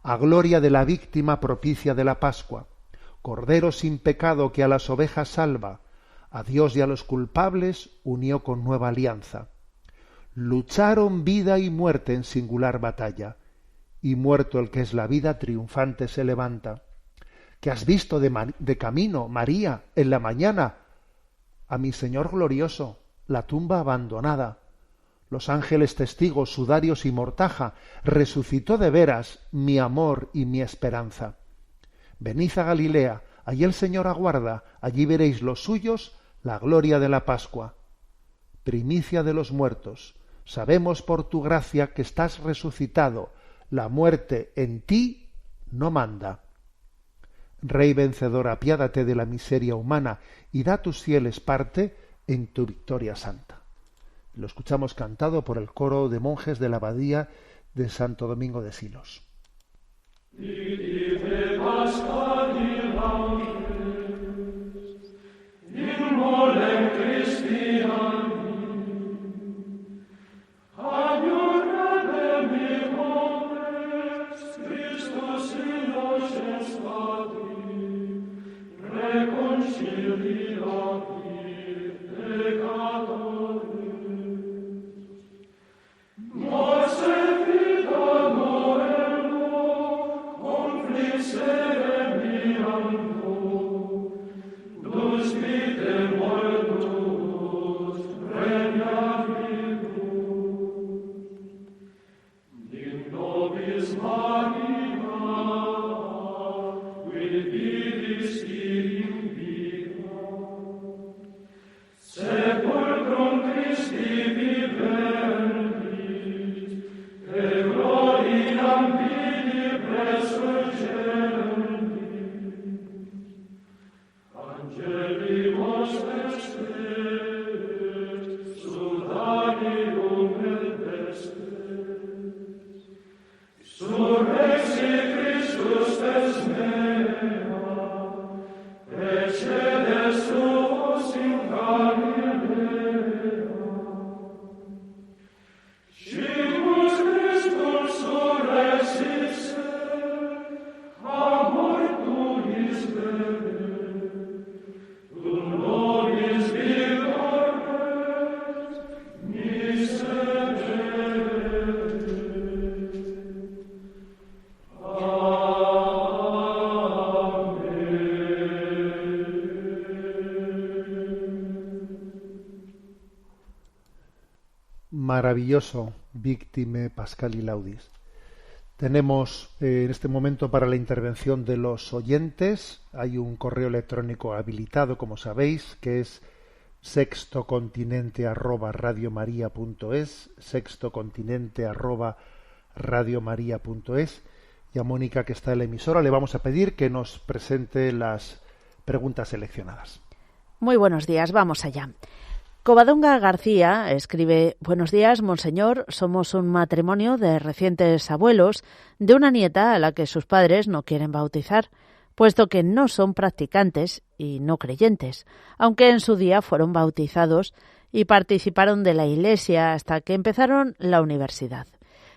a gloria de la víctima propicia de la Pascua, Cordero sin pecado que a las ovejas salva, a Dios y a los culpables unió con nueva alianza. Lucharon vida y muerte en singular batalla, y muerto el que es la vida triunfante se levanta. ¿Qué has visto de camino, María, en la mañana? A mi Señor glorioso, la tumba abandonada. Los ángeles testigos, sudarios y mortaja, resucitó de veras mi amor y mi esperanza. Venid a Galilea, Allí el Señor aguarda, allí veréis los suyos la gloria de la Pascua. Primicia de los muertos, sabemos por tu gracia que estás resucitado, la muerte en ti no manda. Rey vencedor, apiádate de la miseria humana y da a tus fieles parte en tu victoria santa. Lo escuchamos cantado por el coro de monjes de la abadía de Santo Domingo de Silos. Maravilloso, Victime Pascali Laudis. Tenemos en este momento para la intervención de los oyentes, hay un correo electrónico habilitado, como sabéis, que es sextocontinente@radiomaria.es, sextocontinente@radiomaria.es, y a Mónica, que está en la emisora, le vamos a pedir que nos presente las preguntas seleccionadas. Muy buenos días, vamos allá. Covadonga García escribe: buenos días, monseñor, somos un matrimonio de recientes abuelos de una nieta a la que sus padres no quieren bautizar, puesto que no son practicantes y no creyentes, aunque en su día fueron bautizados y participaron de la Iglesia hasta que empezaron la universidad.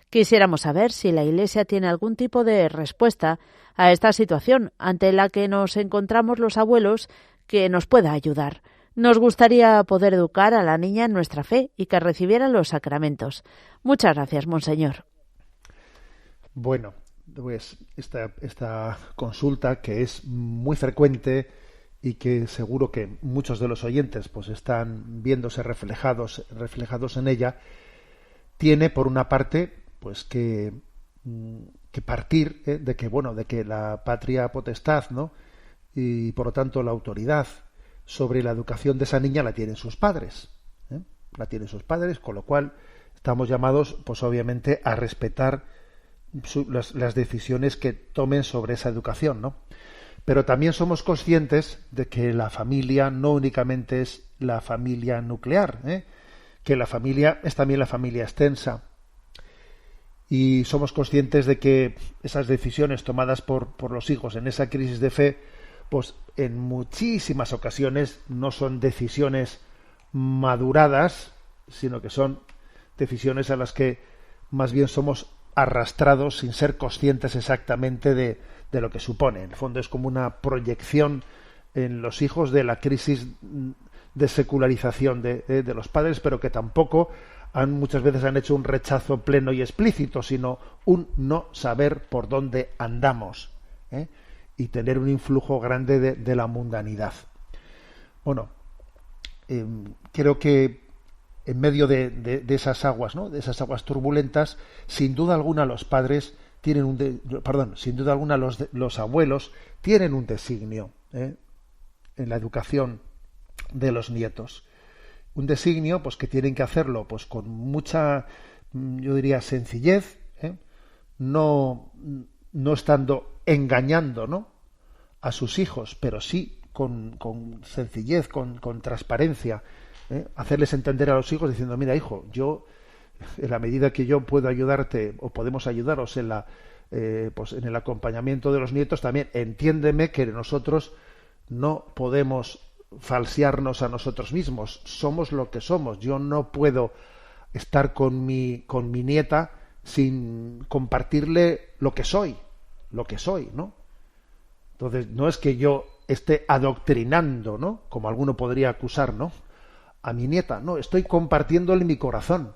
Quisiéramos saber si la Iglesia tiene algún tipo de respuesta a esta situación ante la que nos encontramos los abuelos que nos pueda ayudar. Nos gustaría poder educar a la niña en nuestra fe y que recibiera los sacramentos. Muchas gracias, monseñor. Bueno, pues esta consulta, que es muy frecuente y que seguro que muchos de los oyentes pues están viéndose reflejados en ella, tiene por una parte pues que partir de que la patria potestad, ¿no?, y por lo tanto la autoridad sobre la educación de esa niña la tienen sus padres, con lo cual estamos llamados, pues obviamente, a respetar las decisiones que tomen sobre esa educación, ¿no? Pero también somos conscientes de que la familia no únicamente es la familia nuclear, que la familia es también la familia extensa, y somos conscientes de que esas decisiones tomadas por los hijos en esa crisis de fe, pues en muchísimas ocasiones no son decisiones maduradas, sino que son decisiones a las que más bien somos arrastrados sin ser conscientes exactamente de lo que supone. En el fondo es como una proyección en los hijos de la crisis de secularización de los padres, pero que tampoco muchas veces han hecho un rechazo pleno y explícito, sino un no saber por dónde andamos, y tener un influjo grande de la mundanidad. Bueno, creo que en medio de esas aguas, ¿no?, de esas aguas turbulentas, sin duda alguna los padres tienen los abuelos tienen un designio, en la educación de los nietos. Un designio, pues que tienen que hacerlo, pues con mucha, yo diría, sencillez, no estando engañando, ¿no?, a sus hijos, pero sí con sencillez, con transparencia, hacerles entender a los hijos diciendo: mira, hijo, yo, en la medida que yo puedo ayudarte o podemos ayudaros pues en el acompañamiento de los nietos, también entiéndeme que nosotros no podemos falsearnos a nosotros mismos, somos lo que somos. Yo no puedo estar con mi nieta sin compartirle lo que soy, ¿no? Entonces, no es que yo esté adoctrinando, ¿no?, como alguno podría acusar, ¿no?, a mi nieta. No, estoy compartiéndole mi corazón.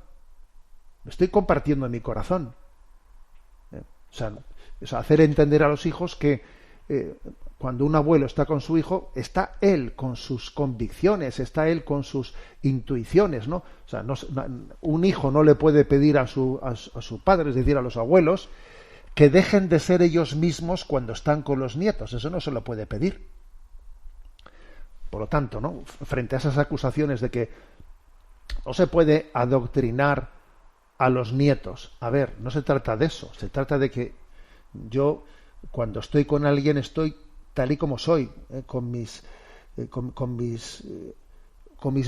Estoy compartiendo mi corazón. O sea, hacer entender a los hijos que cuando un abuelo está con su hijo, está él con sus convicciones, está él con sus intuiciones, ¿no? O sea, un hijo no le puede pedir a su padre, es decir, a los abuelos, que dejen de ser ellos mismos cuando están con los nietos. Eso no se lo puede pedir. Por lo tanto, ¿no?, frente a esas acusaciones de que no se puede adoctrinar a los nietos, a ver, no se trata de eso. Se trata de que yo, cuando estoy con alguien, estoy tal y como soy, con mis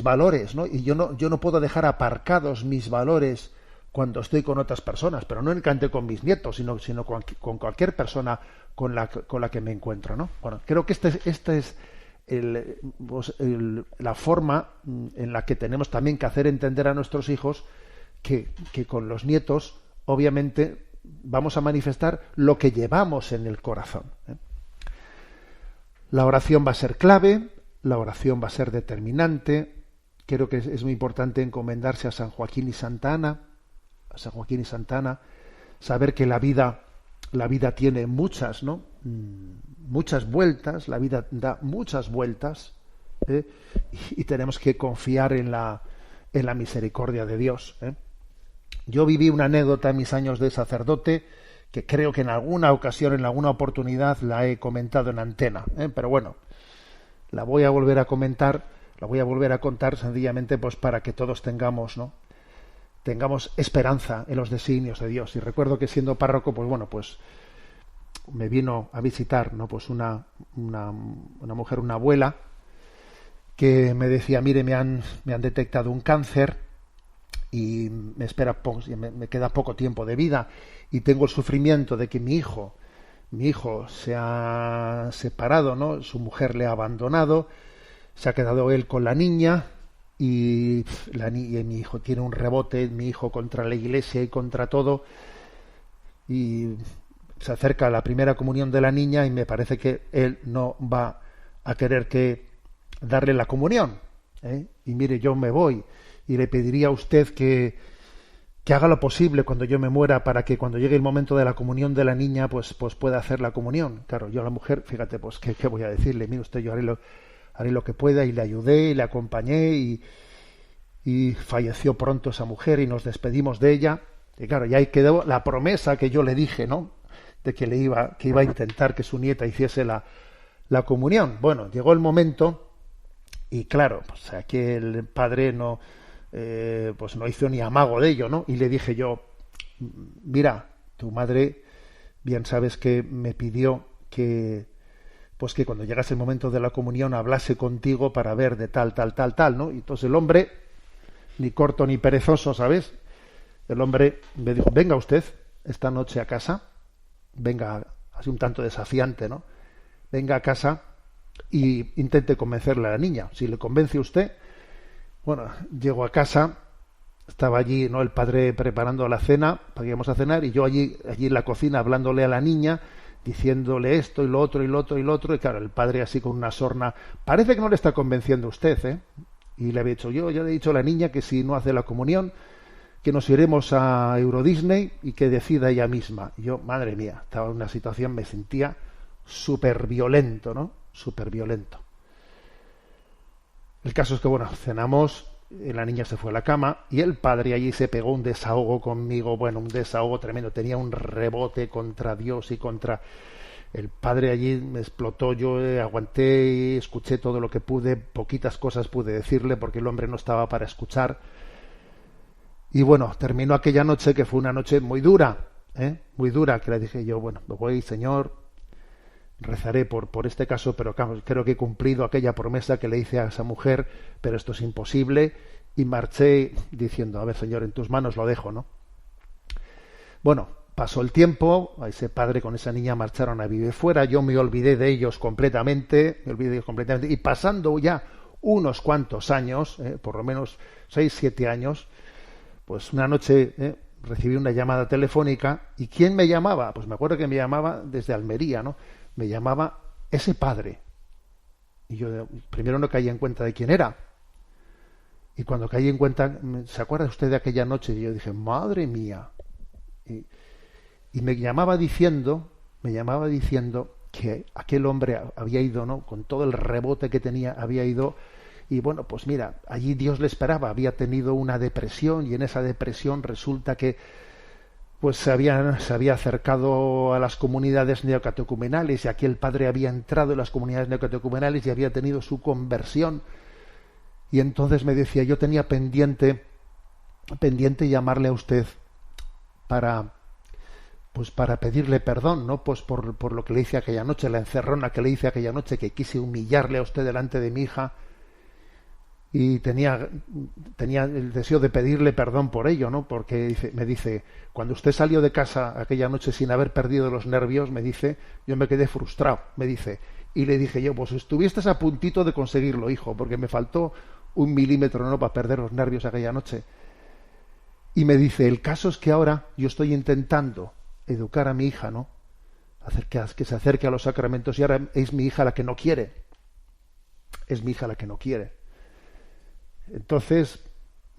valores, ¿no? Y yo no puedo dejar aparcados mis valores cuando estoy con otras personas, pero no únicamente con mis nietos, sino con cualquier persona con la que me encuentro, ¿no? Bueno, creo que esta es la forma en la que tenemos también que hacer entender a nuestros hijos que con los nietos, obviamente, vamos a manifestar lo que llevamos en el corazón. La oración va a ser clave, la oración va a ser determinante. Creo que es muy importante encomendarse a San Joaquín y Santa Ana, saber que la vida tiene muchas, ¿no?, muchas vueltas, la vida da muchas vueltas, y tenemos que confiar en la misericordia de Dios. Yo viví una anécdota en mis años de sacerdote que creo que en alguna ocasión, en alguna oportunidad, la he comentado en antena, pero bueno, la voy a volver a comentar, la voy a volver a contar sencillamente pues para que todos tengamos esperanza en los designios de Dios. Y recuerdo que siendo párroco, pues bueno, pues me vino a visitar, ¿no?, pues una mujer, una abuela, que me decía: mire, me han detectado un cáncer y me queda poco tiempo de vida, y tengo el sufrimiento de que mi hijo se ha separado, ¿no?, su mujer le ha abandonado, se ha quedado él con la niña, y mi hijo tiene un rebote, mi hijo, contra la Iglesia y contra todo, y se acerca la primera comunión de la niña y me parece que él no va a querer que darle la comunión, y mire, yo me voy y le pediría a usted que haga lo posible cuando yo me muera para que cuando llegue el momento de la comunión de la niña pues pueda hacer la comunión. Claro, yo a la mujer, fíjate, pues qué voy a decirle: mire usted, yo haré lo que pueda, y le ayudé y le acompañé, y falleció pronto esa mujer y nos despedimos de ella. Y claro, ya ahí quedó la promesa que yo le dije, ¿no?, de que iba a intentar que su nieta hiciese la comunión. Bueno, llegó el momento y claro, pues aquí el padre no hizo ni amago de ello, ¿no? Y le dije yo: mira, tu madre, bien sabes que me pidió que cuando llegase el momento de la comunión hablase contigo para ver de tal, ¿no? Y entonces el hombre, ni corto ni perezoso, ¿sabes? El hombre me dijo: venga usted esta noche a casa, venga, así un tanto desafiante, ¿no? Venga a casa y intente convencerle a la niña. Si le convence usted. Bueno, llego a casa, estaba allí, ¿no?, el padre preparando la cena para que íbamos a cenar, y yo allí en la cocina hablándole a la niña, diciéndole esto y lo otro, y claro, el padre así con una sorna: parece que no le está convenciendo usted, Y le había dicho yo le he dicho a la niña que si no hace la comunión, que nos iremos a Euro Disney y que decida ella misma. Y yo, madre mía, estaba en una situación, me sentía súper violento, ¿no? Súper violento. El caso es que, bueno, cenamos, la niña se fue a la cama y el padre allí se pegó un desahogo conmigo, bueno, un desahogo tremendo. Tenía un rebote contra Dios y contra el padre allí me explotó, yo aguanté y escuché todo lo que pude, poquitas cosas pude decirle porque el hombre no estaba para escuchar. Y bueno, terminó aquella noche, que fue una noche muy dura, muy dura, que le dije yo, bueno, me voy, Señor, rezaré por este caso, pero creo que he cumplido aquella promesa que le hice a esa mujer, pero esto es imposible, y marché diciendo, a ver, Señor, en tus manos lo dejo, ¿no? Bueno, pasó el tiempo, a ese padre con esa niña marcharon a vivir fuera, yo me olvidé de ellos completamente, y pasando ya unos cuantos años, por lo menos 6, 7 años, pues una noche recibí una llamada telefónica, ¿y quién me llamaba? Pues me acuerdo que me llamaba desde Almería, ¿no? Me llamaba ese padre. Y yo primero no caí en cuenta de quién era. Y cuando caí en cuenta, ¿se acuerda usted de aquella noche? Y yo dije, madre mía. Y me llamaba diciendo que aquel hombre había ido, ¿no? Con todo el rebote que tenía, había ido, y bueno, pues mira, allí Dios le esperaba, había tenido una depresión, y en esa depresión resulta que pues se había acercado a las comunidades neocatecumenales, y aquí el padre había entrado en las comunidades neocatecumenales y había tenido su conversión. Y entonces me decía, yo tenía pendiente llamarle a usted para pedirle perdón, ¿no? Pues por lo que le hice aquella noche, la encerrona que le hice aquella noche, que quise humillarle a usted delante de mi hija, y tenía el deseo de pedirle perdón por ello, ¿no? Porque me dice, cuando usted salió de casa aquella noche sin haber perdido los nervios, me dice, yo me quedé frustrado, me dice, y le dije yo, pues estuviste a puntito de conseguirlo, hijo, porque me faltó 1 milímetro, ¿no?, para perder los nervios aquella noche. Y me dice, el caso es que ahora yo estoy intentando educar a mi hija, ¿no?, hacer que se acerque a los sacramentos, y ahora es mi hija la que no quiere. Es mi hija la que no quiere. Entonces,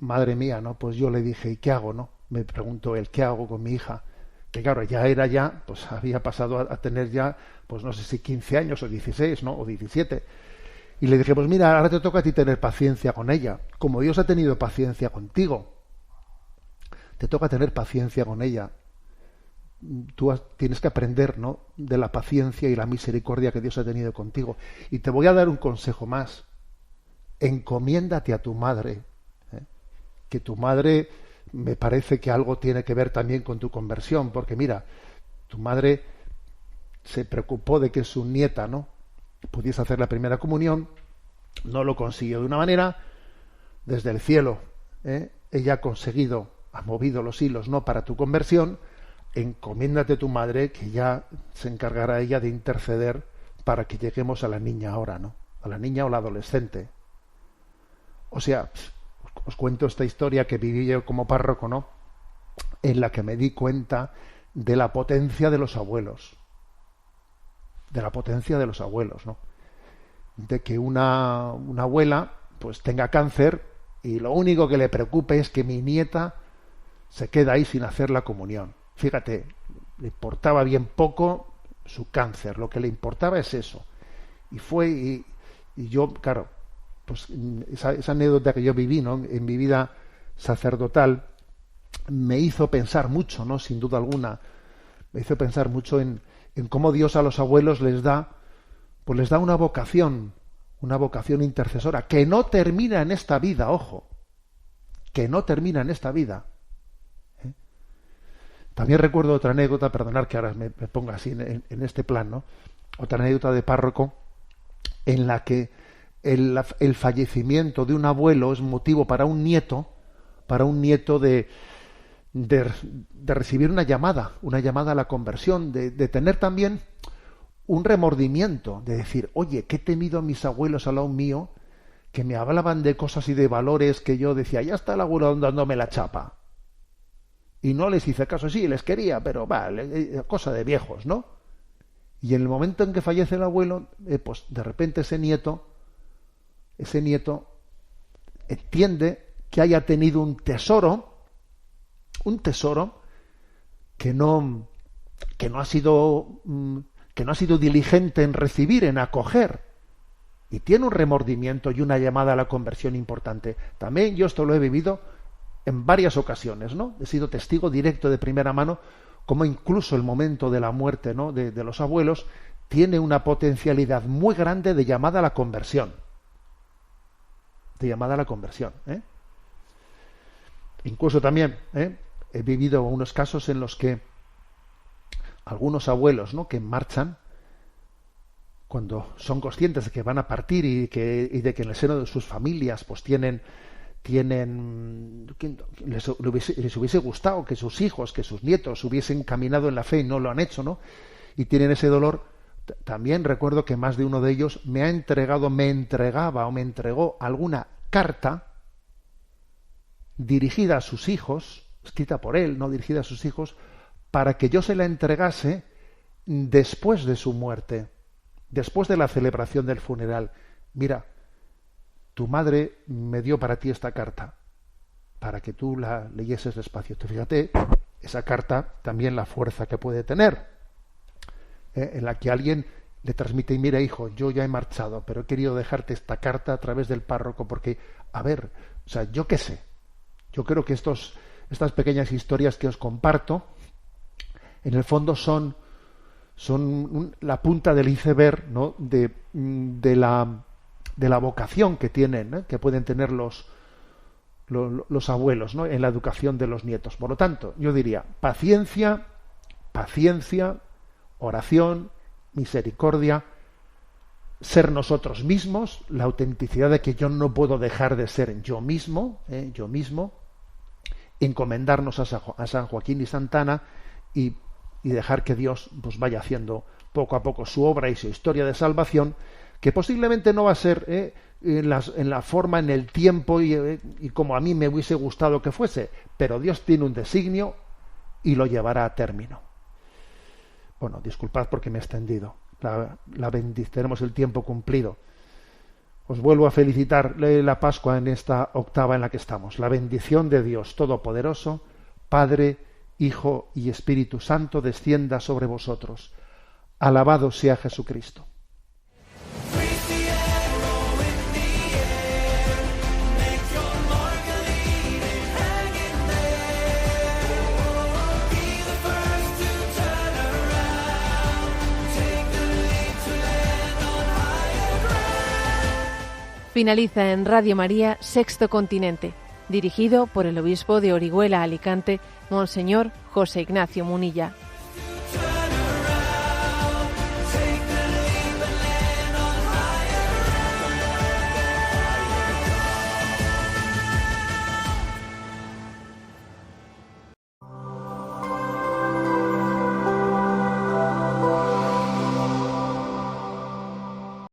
madre mía, ¿no? Pues yo le dije, ¿y qué hago, no? Me preguntó él, ¿qué hago con mi hija? Que claro, pues había pasado a tener ya, pues no sé si 15 años o 16, ¿no? O 17. Y le dije, pues mira, ahora te toca a ti tener paciencia con ella. Como Dios ha tenido paciencia contigo, te toca tener paciencia con ella. Tú tienes que aprender, ¿no?, de la paciencia y la misericordia que Dios ha tenido contigo. Y te voy a dar un consejo más. Encomiéndate a tu madre, que tu madre me parece que algo tiene que ver también con tu conversión, porque mira, tu madre se preocupó de que su nieta, ¿no?, pudiese hacer la primera comunión, no lo consiguió de una manera, desde el cielo, ella ha movido los hilos, ¿no?, para tu conversión. Encomiéndate a tu madre, que ya se encargará ella de interceder para que lleguemos a la niña ahora, ¿no?, a la niña o la adolescente. O sea, os cuento esta historia que viví yo como párroco, ¿no?, en la que me di cuenta de la potencia de los abuelos. De la potencia de los abuelos, ¿no? De que una abuela pues tenga cáncer y lo único que le preocupe es que mi nieta se queda ahí sin hacer la comunión. Fíjate, le importaba bien poco su cáncer, lo que le importaba es eso. Y yo, claro, pues esa anécdota que yo viví, ¿no?, en mi vida sacerdotal, me hizo pensar mucho, ¿no?, sin duda alguna, me hizo pensar mucho en cómo Dios a los abuelos les da una vocación intercesora, que no termina en esta vida, ojo, que no termina en esta vida. También recuerdo otra anécdota, perdonad que ahora me ponga así en este plan, ¿no?, otra anécdota de párroco, en la que el fallecimiento de un abuelo es motivo para un nieto de recibir una llamada a la conversión, de tener también un remordimiento, de decir, oye, qué he temido a mis abuelos al lado mío, que me hablaban de cosas y de valores que yo decía, ya está el abuelo dándome la chapa. Y no les hice caso, sí, les quería, pero cosa de viejos, ¿no? Y en el momento en que fallece el abuelo, pues de repente ese nieto entiende que haya tenido un tesoro que no ha sido diligente en recibir, en acoger, y tiene un remordimiento y una llamada a la conversión importante. También yo esto lo he vivido en varias ocasiones, ¿no? He sido testigo directo de primera mano cómo incluso el momento de la muerte, ¿no?, de los abuelos tiene una potencialidad muy grande de llamada a la conversión. Incluso también he vivido unos casos en los que algunos abuelos, ¿no?, que marchan cuando son conscientes de que van a partir y de que en el seno de sus familias pues les hubiese gustado que sus hijos, que sus nietos hubiesen caminado en la fe y no lo han hecho, ¿no?, y tienen ese dolor. También recuerdo que más de uno de ellos me entregó alguna carta dirigida a sus hijos, escrita por él, no dirigida a sus hijos, para que yo se la entregase después de su muerte, después de la celebración del funeral. Mira, tu madre me dio para ti esta carta, para que tú la leyeses despacio. Fíjate, esa carta también la fuerza que puede tener, en la que alguien le transmite, y mira, hijo, yo ya he marchado, pero he querido dejarte esta carta a través del párroco, porque, a ver, o sea, yo qué sé, yo creo que estas pequeñas historias que os comparto, en el fondo son la punta del iceberg, ¿no?, de la vocación que tienen, ¿no?, que pueden tener los abuelos, ¿no?, en la educación de los nietos. Por lo tanto, yo diría paciencia, oración, misericordia, ser nosotros mismos, la autenticidad de que yo no puedo dejar de ser yo mismo, encomendarnos a San Joaquín y Santa Ana y dejar que Dios pues vaya haciendo poco a poco su obra y su historia de salvación, que posiblemente no va a ser en la forma, en el tiempo y como a mí me hubiese gustado que fuese, pero Dios tiene un designio y lo llevará a término. Bueno, disculpad porque me he extendido. Tenemos el tiempo cumplido. Os vuelvo a felicitar la Pascua en esta octava en la que estamos. La bendición de Dios Todopoderoso, Padre, Hijo y Espíritu Santo, descienda sobre vosotros. Alabado sea Jesucristo. Finaliza en Radio María Sexto Continente, dirigido por el obispo de Orihuela, Alicante, Monseñor José Ignacio Munilla.